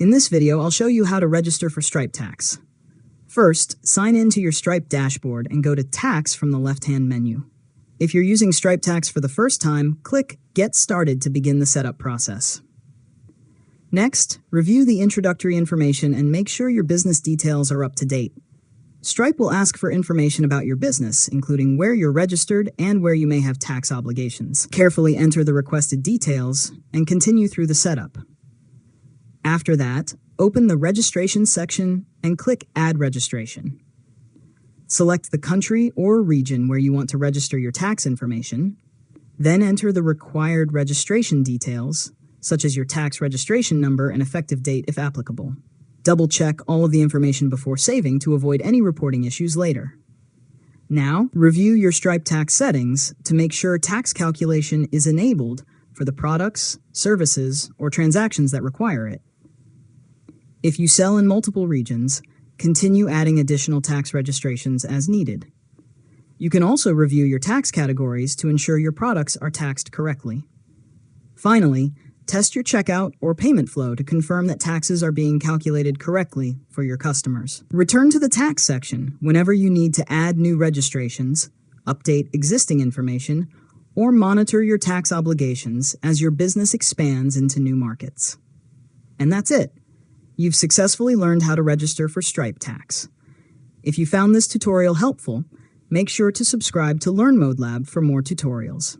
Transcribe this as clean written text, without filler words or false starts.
In this video, I'll show you how to register for Stripe Tax. First, sign in to your Stripe dashboard and go to Tax from the left-hand menu. If you're using Stripe Tax for the first time, click Get Started to begin the setup process. Next, review the introductory information and make sure your business details are up to date. Stripe will ask for information about your business, including where you're registered and where you may have tax obligations. Carefully enter the requested details and continue through the setup. After that, open the Registration section and click Add Registration. Select the country or region where you want to register your tax information, then enter the required registration details, such as your tax registration number and effective date if applicable. Double-check all of the information before saving to avoid any reporting issues later. Now, review your Stripe Tax settings to make sure tax calculation is enabled for the products, services, or transactions that require it. If you sell in multiple regions, continue adding additional tax registrations as needed. You can also review your tax categories to ensure your products are taxed correctly. Finally, test your checkout or payment flow to confirm that taxes are being calculated correctly for your customers. Return to the tax section whenever you need to add new registrations, update existing information, or monitor your tax obligations as your business expands into new markets. And that's it. You've successfully learned how to register for Stripe Tax. If you found this tutorial helpful, make sure to subscribe to Learn Mode Lab for more tutorials.